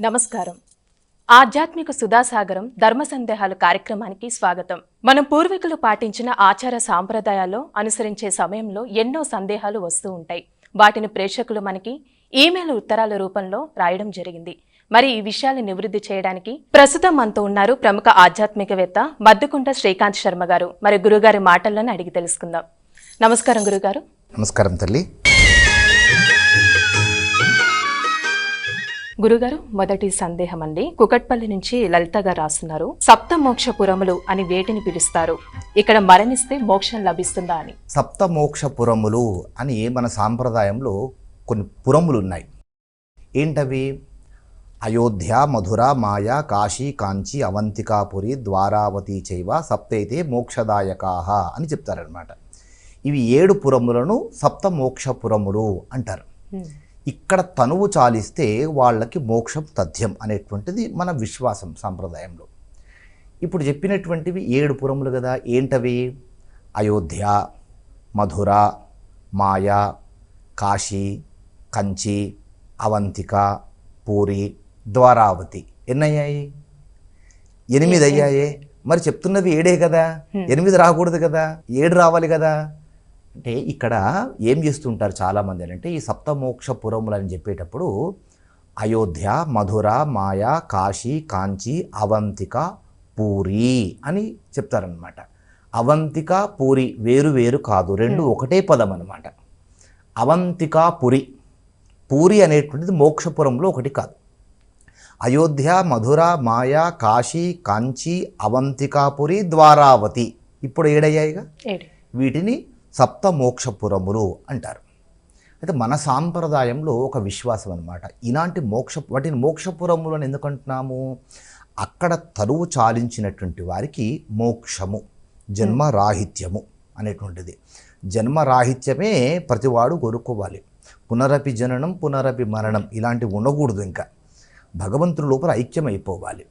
నమస్కారం. ఆధ్యాత్మిక సుధాసాగరం ధర్మ సందేహాలు కార్యక్రమానికి స్వాగతం. మనం పూర్వీకులు పాటించిన ఆచార సాంప్రదాయాల్లో అనుసరించే సమయంలో ఎన్నో సందేహాలు వస్తూ ఉంటాయి. వాటిని ప్రేక్షకులు మనకి ఈమెయిల్ ఉత్తరాల రూపంలో రాయడం జరిగింది. మరి ఈ విషయాలు నివృత్తి చేయడానికి ప్రస్తుతం మనతో ఉన్నారు ప్రముఖ ఆధ్యాత్మికవేత్త మద్దుకుంట శ్రీకాంత్ శర్మ గారు. మరి గురుగారి మాటల్లోనే అడిగి తెలుసుకుందాం. నమస్కారం గురుగారు. నమస్కారం తల్లి. గురుగారు, మొదటి సందేహం అండి. కుకట్పల్లి నుంచి లలిత గారు రాస్తున్నారు. సప్త మోక్షపురములు అని వేటిని పిలుస్తారు? ఇక్కడ మరణిస్తే మోక్షం లభిస్తుందా అని. సప్త మోక్షపురములు అని మన సాంప్రదాయంలో కొన్ని పురములు ఉన్నాయి. ఏంటవి? అయోధ్య, మధుర, మాయ, కాశీ, కాంచి, అవంతికాపురి, ద్వారావతి చైవ సప్తైతే మోక్షదాయకాహ అని చెప్తారనమాట. ఇవి 7 పురములను సప్త మోక్షపురములు అంటారు. ఇక్కడ తనువు చాలిస్తే వాళ్ళకి మోక్షం తథ్యం అనేటువంటిది మన విశ్వాసం సాంప్రదాయంలో. ఇప్పుడు చెప్పినటువంటివి 7 పురములు కదా. ఏంటవి? అయోధ్య, మధుర, మాయ, కాశీ, కంచి, అవంతిక, పూరి, ద్వారావతి. ఎన్నయ్యాయి? 8 అయ్యాయే. మరి చెప్తున్నది 7 కదా, 8 రాకూడదు కదా, 7 రావాలి కదా. అంటే ఇక్కడ ఏం చేస్తుంటారు చాలామంది అంటే, ఈ సప్తమోక్షపురములు అని చెప్పేటప్పుడు అయోధ్య, మధుర, మాయ, కాశీ, కాంచి, అవంతిక, పూరి అని చెప్తారనమాట. అవంతిక, పూరి వేరు వేరు కాదు, రెండు ఒకటే పదం అనమాట. అవంతిక, పురి. పూరి అనేటువంటిది మోక్షపురంలో ఒకటి కాదు. అయోధ్య, మధుర, మాయ, కాశీ, కాంచి, అవంతికాపురి, ద్వారావతి. ఇప్పుడు 7 అయ్యాయిగా. వీటిని సప్తమోక్షపురములు అంటారు. అయితే మన సాంప్రదాయంలో ఒక విశ్వాసం అనమాట. ఇలాంటి వాటిని మోక్షపురములు అని ఎందుకంటున్నాము? అక్కడ తరువు చాలించినటువంటి వారికి మోక్షము, జన్మరాహిత్యము అనేటువంటిది. జన్మరాహిత్యమే ప్రతివాడు కోరుకోవాలి. పునరపి జననం, పునరపి మరణం ఇలాంటివి ఉండకూడదు. ఇంకా భగవంతుడి లోపల ఐక్యమైపోవాలి.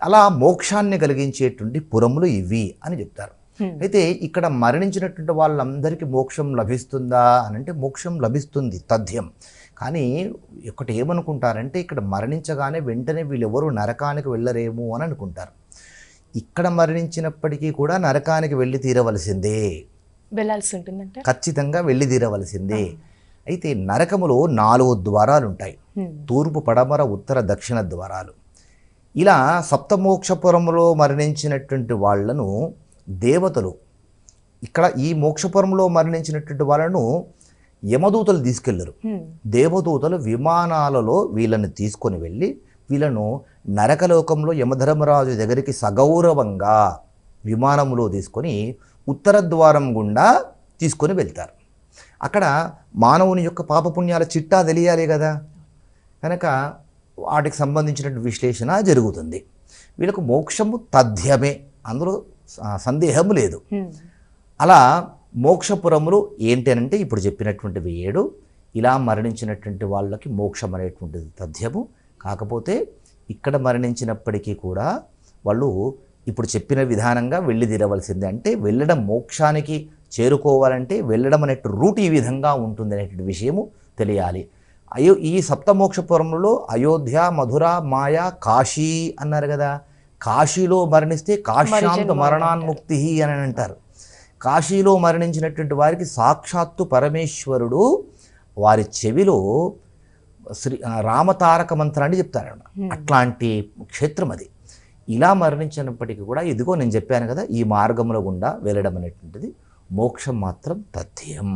అలా మోక్షాన్ని కలిగించేటువంటి పురములు ఇవి అని చెప్తారు. అయితే ఇక్కడ మరణించినటువంటి వాళ్ళందరికీ మోక్షం లభిస్తుందా అని అంటే, మోక్షం లభిస్తుంది తథ్యం. కానీ ఒకటి ఏమనుకుంటారంటే, ఇక్కడ మరణించగానే వెంటనే వీళ్ళెవరూ నరకానికి వెళ్ళరేమో అని అనుకుంటారు. ఇక్కడ మరణించినప్పటికీ కూడా నరకానికి వెళ్ళి తీరవలసిందే, వెళ్ళాల్సి ఉంటుందంటే ఖచ్చితంగా వెళ్ళి తీరవలసిందే. అయితే నరకములో 4 ద్వారాలు ఉంటాయి. తూర్పు, పడమర, ఉత్తర, దక్షిణ ద్వారాలు. ఇలా సప్తమోక్షపురములో మరణించినటువంటి వాళ్లను దేవతలు, ఇక్కడ ఈ మోక్షపురంలో మరణించినటువంటి వాళ్ళను యమదూతలు తీసుకెళ్లరు. దేవదూతలు విమానాలలో వీళ్ళని తీసుకొని వెళ్ళి వీళ్ళను నరకలోకంలో యమధర్మరాజు దగ్గరికి సగౌరవంగా విమానంలో తీసుకొని ఉత్తర ద్వారం గుండా తీసుకొని వెళ్తారు. అక్కడ మానవుని యొక్క పాపపుణ్యాల చిట్టా తెలియాలి కదా, కనుక వాటికి సంబంధించినటువంటి విశ్లేషణ జరుగుతుంది. వీళ్ళకు మోక్షము తథ్యమే, అందులో సందేహము లేదు. అలా మోక్షపురములు ఏంటి అంటే, ఇప్పుడు చెప్పినటువంటివి 7. ఇలా మరణించినటువంటి వాళ్ళకి మోక్షం అనేటువంటిది తథ్యము. కాకపోతే ఇక్కడ మరణించినప్పటికీ కూడా వాళ్ళు ఇప్పుడు చెప్పిన విధానంగా వెళ్ళి తీరవలసిందే. అంటే వెళ్ళడం, మోక్షానికి చేరుకోవాలంటే వెళ్ళడం అనే రూట్ ఈ విధంగా ఉంటుంది అనేటువంటి విషయము తెలియాలి. ఈ సప్తమోక్షపురములలో అయోధ్య, మధుర, మాయ, కాశీ అన్నారు కదా. కాశీలో మరణిస్తే కాశ్యాంత మరణాన్ముక్తి అని అంటారు. కాశీలో మరణించినటువంటి వారికి సాక్షాత్తు పరమేశ్వరుడు వారి చెవిలో రామతారక మంత్రాన్ని చెప్తారన్న. అట్లాంటి క్షేత్రం అది. ఇలా మరణించినప్పటికీ కూడా ఇదిగో నేను చెప్పాను కదా, ఈ మార్గంలో గుండా వెళ్ళడం అనేటువంటిది మోక్షం మాత్రం తథ్యం.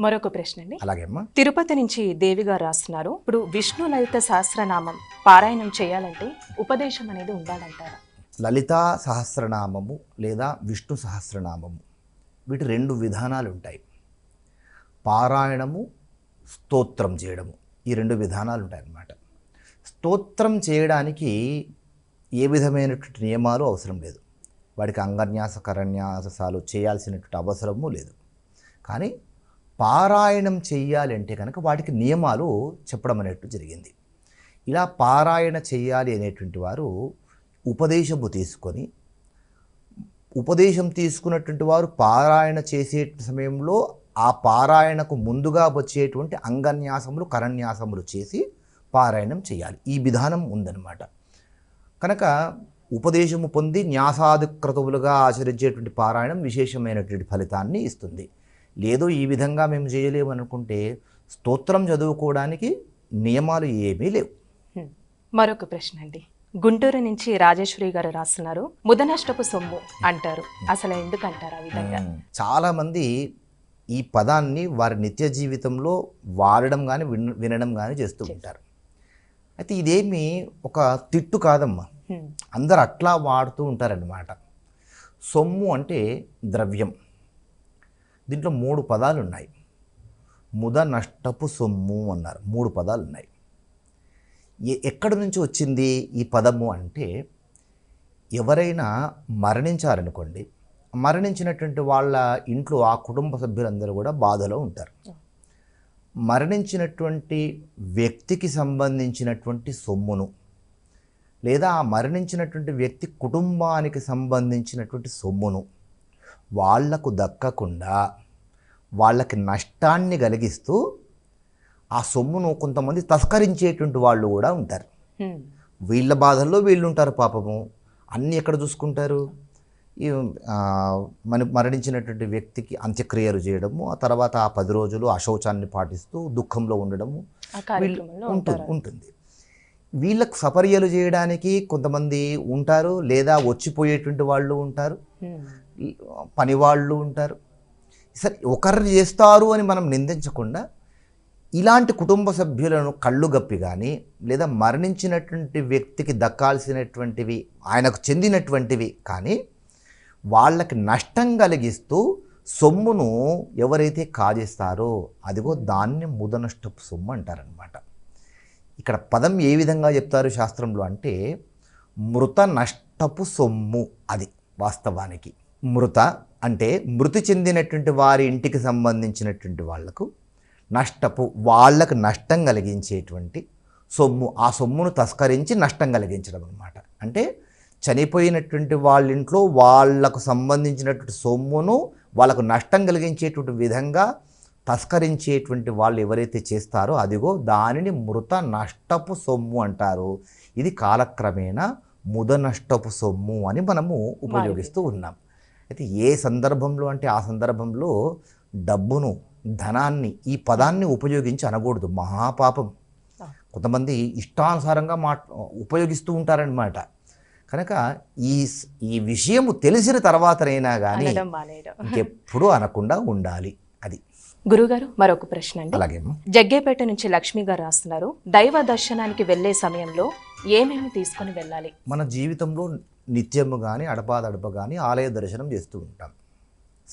మరొక ప్రశ్న అండి. అలాగేమ్మా. తిరుపతి నుంచి దేవి గారు రాస్తున్నారు. ఇప్పుడు విష్ణు లలిత సహస్రనామం పారాయణం చేయాలంటే ఉపదేశం అనేది ఉండాలంటారా? లలితా సహస్రనామము లేదా విష్ణు సహస్రనామము, వీటి 2 విధానాలు ఉంటాయి. పారాయణము, స్తోత్రం చేయడము, ఈ 2 విధానాలు ఉంటాయన్నమాట. స్తోత్రం చేయడానికి ఏ విధమైనటువంటి నియమాలు అవసరం లేదు. వాడికి అంగన్యాస, కరన్యాసాలు చేయాల్సినటువంటి అవసరము లేదు. కానీ పారాయణం చెయ్యాలి అంటే కనుక వాటికి నియమాలు చెప్పడం అనేట్టు జరిగింది. ఇలా పారాయణ చెయ్యాలి అనేటువంటి వారు ఉపదేశము తీసుకొని, ఉపదేశం తీసుకున్నటువంటి వారు పారాయణ చేసే సమయంలో ఆ పారాయణకు ముందుగా వచ్చేటువంటి అంగన్యాసములు, కరన్యాసములు చేసి పారాయణం చేయాలి. ఈ విధానం ఉందన్నమాట. కనుక ఉపదేశము పొంది న్యాసాధికృతులుగా ఆచరించేటువంటి పారాయణం విశేషమైనటువంటి ఫలితాన్ని ఇస్తుంది. లేదు ఈ విధంగా మేము చేయలేము అనుకుంటే స్తోత్రం చదువుకోవడానికి నియమాలు ఏమీ లేవు. మరొక ప్రశ్న అండి. గుంటూరు నుంచి రాజేశ్వరి గారు రాస్తున్నారు, ముదనష్టపు సొమ్ము అంటారు, అసలు ఎందుకు అంటారు ఆ విధంగా? చాలామంది ఈ పదాన్ని వారి నిత్య జీవితంలో వాడడం కానీ వినడం కానీ చేస్తూ ఉంటారు. అయితే ఇదేమి ఒక తిట్టు కాదమ్మా, అందరు అట్లా వాడుతూ ఉంటారన్నమాట. సొమ్ము అంటే ద్రవ్యం. దీంట్లో 3 పదాలు ఉన్నాయి. ముద నష్టపు సొమ్ము అన్నారు, 3 పదాలు ఉన్నాయి. ఎక్కడి నుంచి వచ్చింది ఈ పదము అంటే, ఎవరైనా మరణించారనుకోండి, మరణించినటువంటి వాళ్ళ ఇంట్లో ఆ కుటుంబ సభ్యులందరూ కూడా బాధలో ఉంటారు. మరణించినటువంటి వ్యక్తికి సంబంధించినటువంటి సొమ్మును లేదా ఆ మరణించినటువంటి వ్యక్తి కుటుంబానికి సంబంధించినటువంటి సొమ్మును వాళ్లకు దక్కకుండా వాళ్ళకి నష్టాన్ని కలిగిస్తూ ఆ సొమ్మును కొంతమంది తస్కరించేటువంటి వాళ్ళు కూడా ఉంటారు. వీళ్ళ బాధల్లో వీళ్ళు ఉంటారు పాపము. అన్నీ ఎక్కడ చూసుకుంటారు? ఈ మరణించినటువంటి వ్యక్తికి అంత్యక్రియలు చేయడము, ఆ తర్వాత ఆ 10 రోజులు అశౌచాన్ని పాటిస్తూ దుఃఖంలో ఉండడము ఉంటుంది. వీళ్ళకు సపర్యలు చేయడానికి కొంతమంది ఉంటారు, లేదా వచ్చిపోయేటువంటి వాళ్ళు ఉంటారు, పని వాళ్ళు ఉంటారు. సరే, ఒకరు చేస్తారు అని మనం నిందించకుండా ఇలాంటి కుటుంబ సభ్యులను కళ్ళు గప్పి కానీ లేదా మరణించినటువంటి వ్యక్తికి దక్కాల్సినటువంటివి ఆయనకు చెందినటువంటివి కానీ వాళ్ళకి నష్టం కలిగిస్తూ సొమ్మును ఎవరైతే కాజేస్తారో అదిగో దాన్ని ముదనష్టపు సొమ్ము అంటారనమాట. ఇక్కడ పదం ఏ విధంగా చెప్తారు శాస్త్రంలో అంటే, మృత నష్టపు సొమ్ము. అది వాస్తవానికి మృత అంటే మృతి చెందినటువంటి వారి ఇంటికి సంబంధించినటువంటి వాళ్లకు వాళ్ళకు నష్టం కలిగించేటువంటి సొమ్ము, ఆ సొమ్మును తస్కరించి నష్టం కలిగించడం అన్నమాట. అంటే చనిపోయినటువంటి వాళ్ళ ఇంట్లో వాళ్లకు సంబంధించినటువంటి సొమ్మును వాళ్ళకు నష్టం కలిగించేటువంటి విధంగా తస్కరించేటువంటి వాళ్ళు ఎవరైతే చేస్తారో అదిగో దానిని మృత నష్టపు సొమ్ము అంటారు. ఇది కాలక్రమేణా ముద నష్టపు సొమ్ము అని మనము ఉపయోగిస్తూ ఉన్నాం. అయితే ఏ సందర్భంలో అంటే ఆ సందర్భంలో డబ్బును, ధనాన్ని, ఈ పదాన్ని ఉపయోగించి అనకూడదు, మహాపాపం. కొంతమంది ఇష్టానుసారంగా ఉపయోగిస్తూ ఉంటారనమాట. కనుక ఈ విషయము తెలిసిన తర్వాతనైనా కానీ ఇంకెప్పుడూ అనకుండా ఉండాలి. అది గురుగారు, మరొక ప్రశ్న అండి. అలాగే జగ్గేపేట నుంచి లక్ష్మి గారు రాస్తున్నారు, దైవ దర్శనానికి వెళ్లే సమయంలో ఏమేమి తీసుకొని వెళ్ళాలి? మన జీవితంలో నిత్యము కానీ అడపాదడప కానీ ఆలయ దర్శనం చేస్తూ ఉంటాం.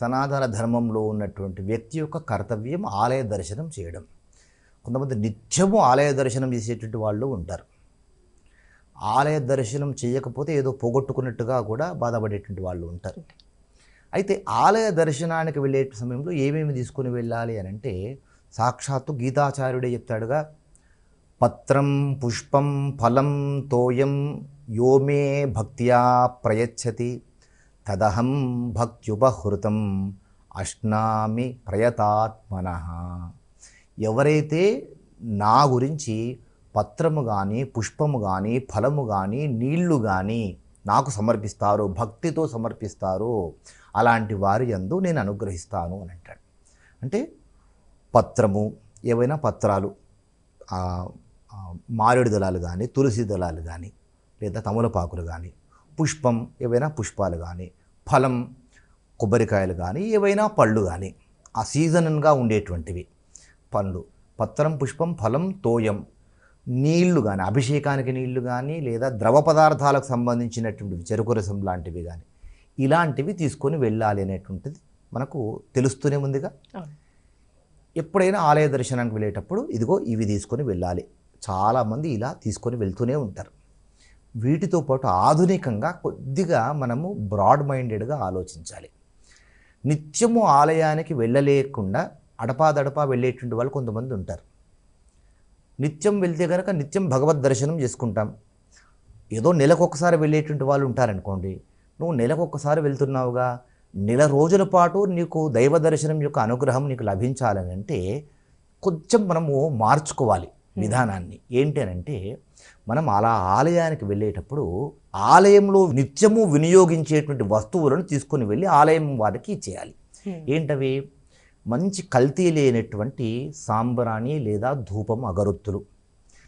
సనాతన ధర్మంలో ఉన్నటువంటి వ్యక్తి యొక్క కర్తవ్యం ఆలయ దర్శనం చేయడం. కొంతమంది నిత్యము ఆలయ దర్శనం చేసేటువంటి వాళ్ళు ఉంటారు. ఆలయ దర్శనం చేయకపోతే ఏదో పోగొట్టుకున్నట్టుగా కూడా బాధపడేటువంటి వాళ్ళు ఉంటారు. అయితే ఆలయ దర్శనానికి వెళ్ళే సమయంలో ఏమేమి తీసుకుని వెళ్ళాలి అని అంటే, సాక్షాత్తు గీతాచార్యుడే చెప్తాడుగా, పత్రం పుష్పం ఫలం తోయం యోమే భక్త్యా ప్రయచ్చతి తదహం భక్త్యుపహృతం అశ్నామి ప్రయతాత్మనః. ఎవరైతే నా గురించి పత్రము కానీ, పుష్పము కానీ, ఫలము కానీ, నీళ్లు కానీ నాకు సమర్పిస్తారో, భక్తితో సమర్పిస్తారో అలాంటి వారి యందు నేను అనుగ్రహిస్తాను అని అంటాడు. అంటే పత్రము, ఏవైనా పత్రాలు, మారేడు దళాలు కానీ, తులసి దళాలు కానీ, లేదా తమలపాకులు కానీ, పుష్పం, ఏవైనా పుష్పాలు కానీ, ఫలం, కొబ్బరికాయలు కానీ, ఏవైనా పళ్ళు కానీ, ఆ సీజన్గా ఉండేటువంటివి పండ్లు, పత్రం, పుష్పం, ఫలం, తోయం, నీళ్లు కానీ, అభిషేకానికి నీళ్లు కానీ, లేదా ద్రవ పదార్థాలకు సంబంధించినటువంటి చెరుకు రసం లాంటివి కానీ, ఇలాంటివి తీసుకొని వెళ్ళాలి అనేటువంటిది మనకు తెలుస్తూనే ఉందిగా. ఎప్పుడైనా ఆలయ దర్శనానికి వెళ్ళేటప్పుడు ఇదిగో ఇవి తీసుకొని వెళ్ళాలి. చాలామంది ఇలా తీసుకొని వెళ్తూనే ఉంటారు. వీటితో పాటు ఆధునికంగా కొద్దిగా మనము బ్రాడ్ మైండెడ్గా ఆలోచించాలి. నిత్యము ఆలయానికి వెళ్ళలేకుండా అడపాదడపా వెళ్ళేటువంటి వాళ్ళు కొంతమంది ఉంటారు. నిత్యం వెళ్తే కనుక నిత్యం భగవద్ దర్శనం చేసుకుంటాం. ఏదో నెలకొకసారి వెళ్ళేటువంటి వాళ్ళు ఉంటారనుకోండి, నువ్వు నెలకొకసారి వెళ్తున్నావుగా, నెల రోజుల పాటు నీకు దైవ దర్శనం యొక్క అనుగ్రహం నీకు లభించాలని అంటే కొంచెం మనము మార్చుకోవాలి. విధానాన్ని. ఏంటి అంటే మనం అలా ఆలయానికి వెళ్ళేటప్పుడు ఆలయంలో నిత్యము వినియోగించేటువంటి వస్తువులను తీసుకొని వెళ్ళి ఆలయం వారికి ఇచ్చేయాలి. ఏంటవి? మంచి కల్తీ లేనటువంటి సాంబ్రాణి లేదా ధూపం, అగరొత్తులు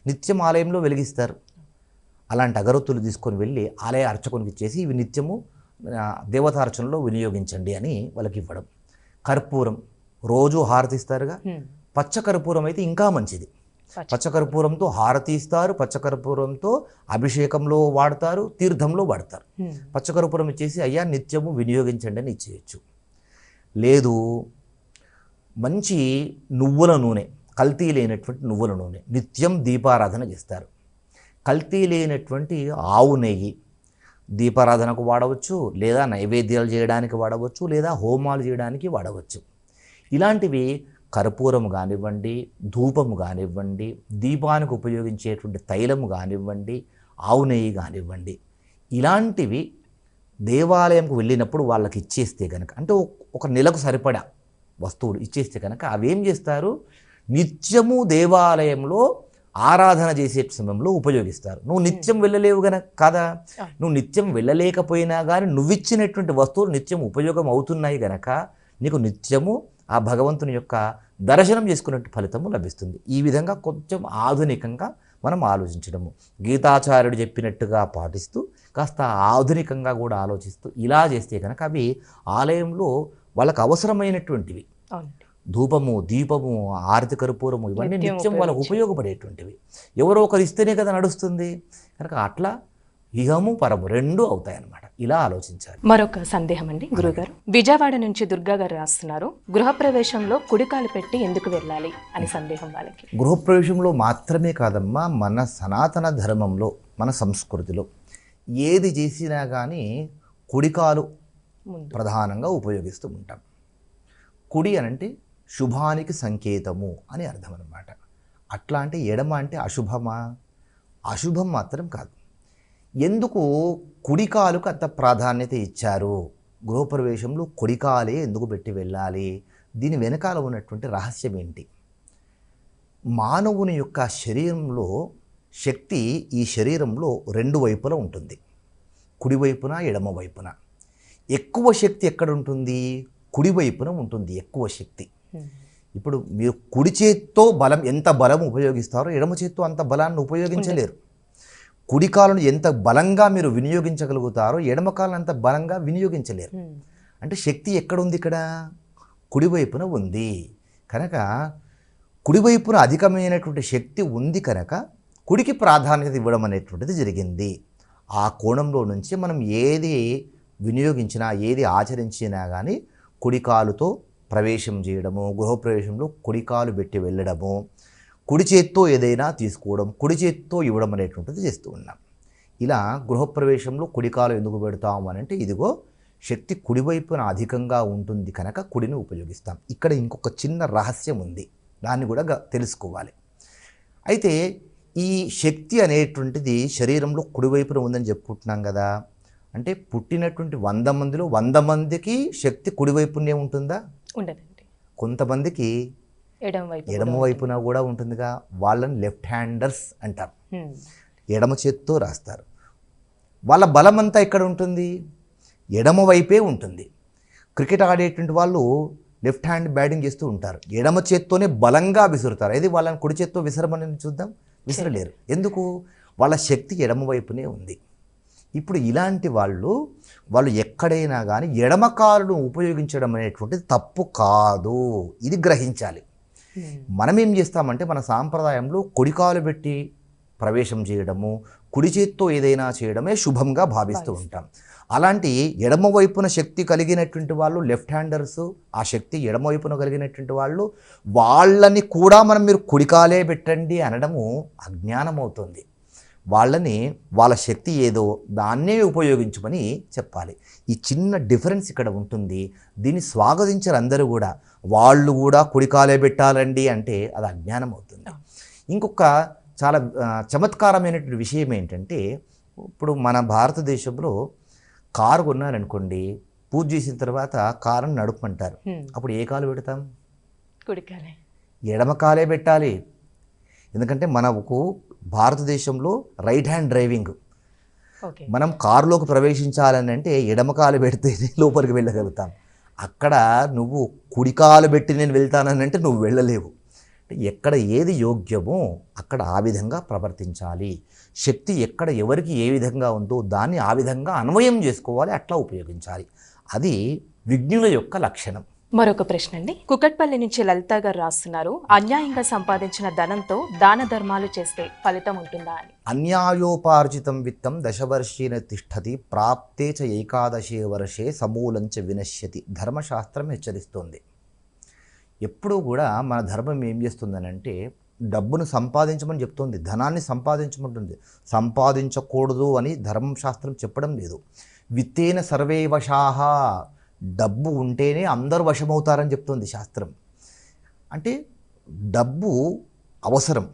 నిత్యం ఆలయంలో వెలిగిస్తారు. అలాంటి అగరొత్తులు తీసుకొని వెళ్ళి ఆలయ అర్చకునికి ఇచ్చేసి ఇవి నిత్యము దేవతార్చనలో వినియోగించండి అని వాళ్ళకి ఇవ్వడం. కర్పూరం రోజు హారతి ఇస్తారుగా, పచ్చ కర్పూరం అయితే ఇంకా మంచిది. పచ్చకర్పూరంతో హారతి ఇస్తారు, పచ్చకర్పూరంతో అభిషేకంలో వాడతారు, తీర్థంలో వాడతారు. పచ్చకర్పూరం ఇచ్చేసి అయ్యా నిత్యము వినియోగించండి అని ఇచ్చేయచ్చు. లేదు, మంచి నువ్వుల నూనె, కల్తీ లేనటువంటి నువ్వుల నూనె నిత్యం దీపారాధన చేస్తారు. కల్తీ లేనటువంటి ఆవు నెయ్యి దీపారాధనకు వాడవచ్చు, లేదా నైవేద్యాలు చేయడానికి వాడవచ్చు, లేదా హోమాలు చేయడానికి వాడవచ్చు. ఇలాంటివి కర్పూరము కానివ్వండి, ధూపము కానివ్వండి, దీపానికి ఉపయోగించేటువంటి తైలము కానివ్వండి, ఆవు నెయ్యి కానివ్వండి, ఇలాంటివి దేవాలయంకు వెళ్ళినప్పుడు వాళ్ళకి ఇచ్చేస్తే కనుక, అంటే ఒక నెలకు సరిపడా వస్తువులు ఇచ్చేస్తే కనుక అవేం చేస్తారు, నిత్యము దేవాలయంలో ఆరాధన చేసే సమయంలో ఉపయోగిస్తారు. నువ్వు నిత్యం వెళ్ళలేవు గనక కాదా, నువ్వు నిత్యం వెళ్ళలేకపోయినా కానీ నువ్విచ్చినటువంటి వస్తువులు నిత్యం ఉపయోగం అవుతున్నాయి గనక నీకు నిత్యము ఆ భగవంతుని యొక్క దర్శనం చేసుకున్నట్టు ఫలితము లభిస్తుంది. ఈ విధంగా కొంచెం ఆధునికంగా మనం ఆలోచించడము, గీతాచార్యుడు చెప్పినట్టుగా పాటిస్తూ కాస్త ఆధునికంగా కూడా ఆలోచిస్తూ ఇలా చేస్తే కనుక అవి ఆలయంలో వాళ్ళకు అవసరమైనటువంటివి. ధూపము, దీపము, ఆరతి కర్పూరము ఇవన్నీ నిత్యం వాళ్ళకు ఉపయోగపడేటువంటివి. ఎవరో ఒకరు ఇస్తేనే కదా నడుస్తుంది. కనుక అట్లా ఇహము పరము రెండు అవుతాయి అన్నమాట. ఇలా ఆలోచించాలి. మరొక సందేహం అండి గురుగారు, విజయవాడ నుంచి దుర్గా గారు రాస్తున్నారు, గృహప్రవేశంలో కుడికాలు పెట్టి ఎందుకు వెళ్ళాలి అని సందేహం వాళ్ళకి. గృహప్రవేశంలో మాత్రమే కాదమ్మా, మన సనాతన ధర్మంలో, మన సంస్కృతిలో ఏది చేసినా కానీ కుడికాలు ప్రధానంగా ఉపయోగిస్తూ ఉంటాం. కుడి అనంటే శుభానికి సంకేతము అని అర్థం అన్నమాట. అట్లా అంటే ఎడమ అంటే అశుభమా? అశుభం మాత్రం కాదు. ఎందుకు కుడికాలుకు అంత ప్రాధాన్యత ఇచ్చారు? గృహప్రవేశంలో కుడికాలే ఎందుకు పెట్టి వెళ్ళాలి? దీని వెనకాల ఉన్నటువంటి రహస్యం ఏంటి? మానవుని యొక్క శరీరంలో శక్తి ఈ శరీరంలో రెండు వైపులా ఉంటుంది, కుడివైపున ఎడమ వైపున. ఎక్కువ శక్తి ఎక్కడ ఉంటుంది? కుడివైపున ఉంటుంది ఎక్కువ శక్తి. ఇప్పుడు మీరు కుడి చేత్తో బలం ఎంత బలం ఉపయోగిస్తారో ఎడమ చేత్తో అంత బలాన్ని ఉపయోగించలేరు. కుడి కాలును ఎంత బలంగా మీరు వినియోగించగలుగుతారో ఎడమ కాలను అంత బలంగా వినియోగించలేరు. అంటే శక్తి ఎక్కడుంది? ఇక్కడ కుడివైపున ఉంది కనుక, కుడివైపున అధికమైనటువంటి శక్తి ఉంది కనుక కుడికి ప్రాధాన్యత ఇవ్వడం అనేటువంటిది జరిగింది. ఆ కోణంలో నుంచి మనం ఏది వినియోగించినా, ఏది ఆచరించినా కానీ కుడికాలుతో ప్రవేశం చేయడము, గృహప్రవేశంలో కుడికాలు పెట్టి వెళ్ళడము, కుడి చేత్తో ఏదైనా తీసుకోవడం, కుడి చేత్తో ఇవ్వడం అనేటువంటిది చేస్తూ ఉన్నాం. ఇలా గృహప్రవేశంలో కుడికాలు ఎందుకు పెడతాము అని అంటే, ఇదిగో శక్తి కుడివైపున అధికంగా ఉంటుంది కనుక కుడిని ఉపయోగిస్తాం. ఇక్కడ ఇంకొక చిన్న రహస్యం ఉంది, దాన్ని కూడా తెలుసుకోవాలి. అయితే ఈ శక్తి అనేటువంటిది శరీరంలో కుడివైపున ఉందని చెప్పుకుంటున్నాం కదా, అంటే పుట్టినటువంటి 100 మందిలో 100 మందికి శక్తి కుడివైపునే ఉంటుందా? ఉండదండి. కొంతమందికి ఎడమ వైపున కూడా ఉంటుందిగా. వాళ్ళని లెఫ్ట్ హ్యాండర్స్ అంటారు, ఎడమ చేత్తో రాస్తారు. వాళ్ళ బలం అంతా ఎక్కడ ఉంటుంది? ఎడమ వైపే ఉంటుంది. క్రికెట్ ఆడేటువంటి వాళ్ళు లెఫ్ట్ హ్యాండ్ బ్యాటింగ్ చేస్తూ ఉంటారు, ఎడమ చేత్తోనే బలంగా విసురుతారు. అది వాళ్ళని కుడి చేత్తో విసరమని చూద్దాం, విసరలేరు. ఎందుకు? వాళ్ళ శక్తి ఎడమ వైపునే ఉంది. ఇప్పుడు ఇలాంటి వాళ్ళు ఎక్కడైనా కానీ ఎడమ కాలును ఉపయోగించడం అనేటువంటిది తప్పు కాదు, ఇది గ్రహించాలి. మనం ఏం చేస్తామంటే మన సాంప్రదాయంలో కుడికాలు పెట్టి ప్రవేశం చేయడము, కుడి చేత్తో ఏదైనా చేయడమే శుభంగా భావిస్తూ ఉంటాం. అలాంటి ఎడమ వైపున శక్తి కలిగినటువంటి వాళ్ళు లెఫ్ట్ హ్యాండర్స్, ఆ శక్తి ఎడమ వైపున కలిగినటువంటి వాళ్ళు, వాళ్ళని కూడా మీరు కుడికాలే పెట్టండి అనడము అజ్ఞానం అవుతుంది. వాళ్ళని వాళ్ళ శక్తి ఏదో దాన్నే ఉపయోగించమని చెప్పాలి. ఈ చిన్న డిఫరెన్స్ ఇక్కడ ఉంటుంది. దీన్ని స్వాగతించారు అందరూ కూడా. వాళ్ళు కూడా కుడికాలే పెట్టాలండి అంటే అది అజ్ఞానం అవుతుంది. ఇంకొక చాలా చమత్కారమైనటువంటి విషయం ఏంటంటే, ఇప్పుడు మన భారతదేశంలో కారు కొన్నారనుకోండి, పూజ చేసిన తర్వాత కారుని నడుపుమంటారు. అప్పుడు ఏ కాలు పెడతాం? కుడికాలే. ఎడమ కాలే పెట్టాలి. ఎందుకంటే మనకు భారతదేశంలో రైట్ హ్యాండ్ డ్రైవింగ్, ఓకే. మనం కారులోకి ప్రవేశించాలని అంటే ఎడమకాలు పెడితేనే లోపలికి వెళ్ళగలుగుతాం. అక్కడ నువ్వు కుడికాలు పెట్టి నేను వెళ్తానని అంటే నువ్వు వెళ్ళలేవు. ఎక్కడ ఏది యోగ్యమో అక్కడ ఆ విధంగా ప్రవర్తించాలి. శక్తి ఎక్కడ ఎవరికి ఏ విధంగా ఉందో దాన్ని ఆ విధంగా అన్వయం చేసుకోవాలి, అట్లా ఉపయోగించాలి. అది విజ్ఞుల యొక్క లక్షణం. మరొక ప్రశ్న అండి, కుకట్పల్లి నుంచి లలిత గారు రాస్తున్నారు, అన్యాయంగా సంపాదించిన ధనంతో దాన ధర్మాలు చేస్తే ఫలితం ఉంటుందా అని. అన్యాయోపార్జితం విత్తం దశవర్షేణ తిష్టతి ప్రాప్తే చ ఏకాదశే వర్షే సమూలంచ వినశ్యతి. ధర్మశాస్త్రం హెచ్చరిస్తోంది. ఎప్పుడూ కూడా మన ధర్మం ఏం చేస్తుందనంటే డబ్బును సంపాదించమని చెప్తుంది, ధనాన్ని సంపాదించమంటుంది. సంపాదించకూడదు అని ధర్మశాస్త్రం చెప్పడం లేదు. విత్తేన సర్వే వశాహ, డబ్బు ఉంటేనే అందరూ వశమవుతారని చెప్తుంది శాస్త్రం. అంటే డబ్బు అవసరం,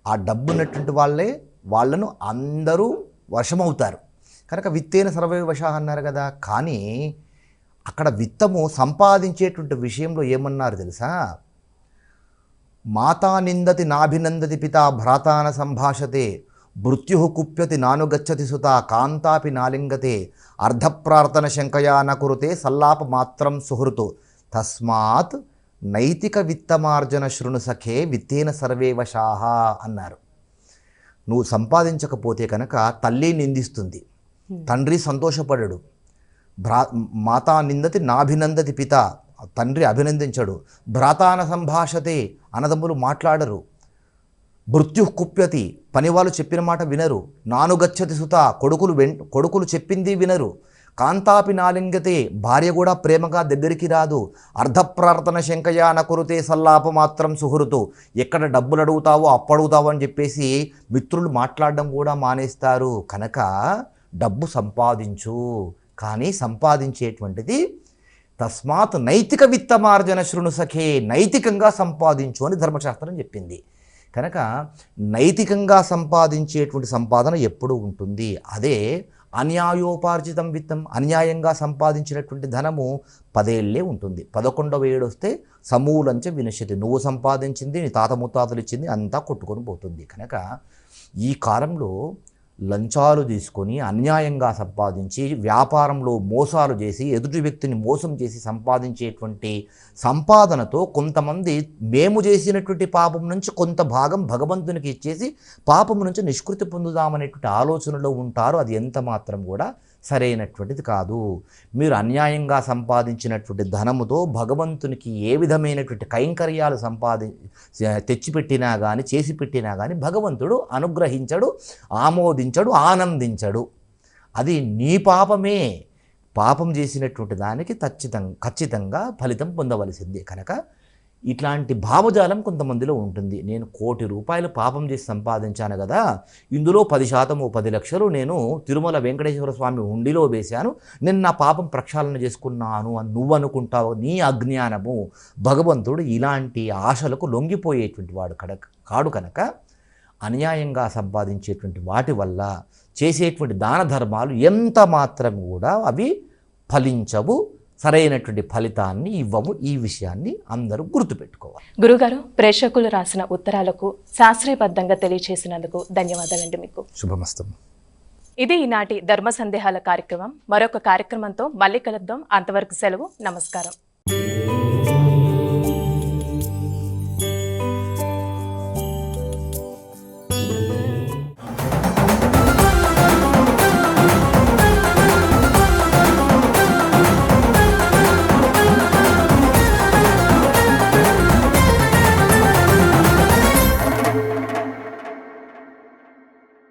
ఆ డబ్బు ఉన్నటువంటి వాళ్ళను అందరూ వశమవుతారు కనుక విత్తేన సర్వే వశాహ అన్నారు కదా. కానీ అక్కడ విత్తము సంపాదించేటువంటి విషయంలో ఏమన్నారు తెలుసా? మాతా నిందతి నాభినందతి పితా భ్రాతాన సంభాషతే మృత్యు కుప్యతి నానుగచ్చతి సుత కాంతాపి నాలింగతే అర్ధప్రార్థన శంకయా నకురుతే సల్లాప మాత్రం సుహృతు తస్మాత్ నైతిక విత్తమార్జన శృణు సఖే విత్తేన సర్వే వశాహ అన్నారు. నువ్వు సంపాదించకపోతే కనుక తల్లి నిందిస్తుంది, తండ్రి సంతోషపడడు. మాతా నిందతి నాభినందతి పిత, తండ్రి అభినందించడు. భ్రాతాన సంభాషతే, అన్నదమ్ములు మాట్లాడరు. మృత్యు కుప్యతి, పనివాళ్ళు చెప్పిన మాట వినరు. నానుగచ్చతి సుత, కొడుకులు చెప్పింది వినరు. కాంతాపి నాలింగతే, భార్య కూడా ప్రేమగా దగ్గరికి రాదు. అర్ధప్రార్థన శంకయా నకురుతే సల్లాప మాత్రం సుహృతు, ఎక్కడ డబ్బులు అడుగుతావో అప్పడుగుతావో అని చెప్పేసి మిత్రులు మాట్లాడడం కూడా మానేస్తారు. కనుక డబ్బు సంపాదించు, కానీ సంపాదించేటువంటిది తస్మాత్ నైతిక విత్తమార్జన శృణు సఖే, నైతికంగా సంపాదించు అని ధర్మశాస్త్రం చెప్పింది. కనుక నైతికంగా సంపాదించేటువంటి సంపాదన ఎప్పుడూ ఉంటుంది. అదే అన్యాయోపార్జితం విత్తం, అన్యాయంగా సంపాదించినటువంటి ధనము 10 ఏళ్ళే ఉంటుంది. 11వ ఏడు వస్తే సమూలంచ వినశ్యతి, నువ్వు సంపాదించింది నీ తాత ముత్తాతలు ఇచ్చింది అంతా కొట్టుకొని పోతుంది. కనుక ఈ కాలంలో లంచాలు తీసుకొని అన్యాయంగా సంపాదించి వ్యాపారంలో మోసాలు చేసి ఎదుటి వ్యక్తిని మోసం చేసి సంపాదించేటువంటి సంపాదనతో కొంతమంది మేము చేసినటువంటి పాపం నుంచి కొంత భాగం భగవంతునికి ఇచ్చేసి పాపం నుంచి నిష్కృతి పొందుదామనేటువంటి ఆలోచనలో ఉంటారు. అది ఎంత మాత్రం కూడా సరైనటువంటిది కాదు. మీరు అన్యాయంగా సంపాదించినటువంటి ధనముతో భగవంతునికి ఏ విధమైనటువంటి కైంకర్యాలు తెచ్చిపెట్టినా కానీ చేసి పెట్టినా కానీ భగవంతుడు అనుగ్రహించడు, ఆమోదించడు, ఆనందించడు. అది నీ పాపమే. పాపం చేసినటువంటి దానికి ఖచ్చితంగా ఫలితం పొందవలసిందే. కనుక ఇట్లాంటి భావజాలం కొంతమందిలో ఉంటుంది. నేను 1 కోటి రూపాయలు పాపం చేసి సంపాదించాను కదా, ఇందులో 10% 10 లక్షలు నేను తిరుమల వెంకటేశ్వర స్వామి హుండీలో వేశాను, నేను నా పాపం ప్రక్షాళన చేసుకున్నాను అని నువ్వు అనుకుంటావు. నీ అజ్ఞానము. భగవంతుడు ఇలాంటి ఆశలకు లొంగిపోయేటువంటి వాడు కాడు. కనుక అన్యాయంగా సంపాదించేటువంటి వాటి వల్ల చేసేటువంటి దాన ధర్మాలు ఎంత మాత్రం కూడా అవి ఫలించవు, సరైనటువంటి ఫలితాన్ని ఇవ్వము. ఈ విషయాన్ని అందరూ గుర్తుపెట్టుకోవాలి. గురుగారు, ప్రేక్షకులు రాసిన ఉత్తరాలకు శాస్త్రీయబద్ధంగా తెలియచేసినందుకు ధన్యవాదాలండి. మీకు శుభమస్తు. ఇది ఈనాటి ధర్మ సందేహాల కార్యక్రమం. మరొక కార్యక్రమంతో మళ్ళీ కలుద్దాం. అంతవరకు సెలవు. నమస్కారం.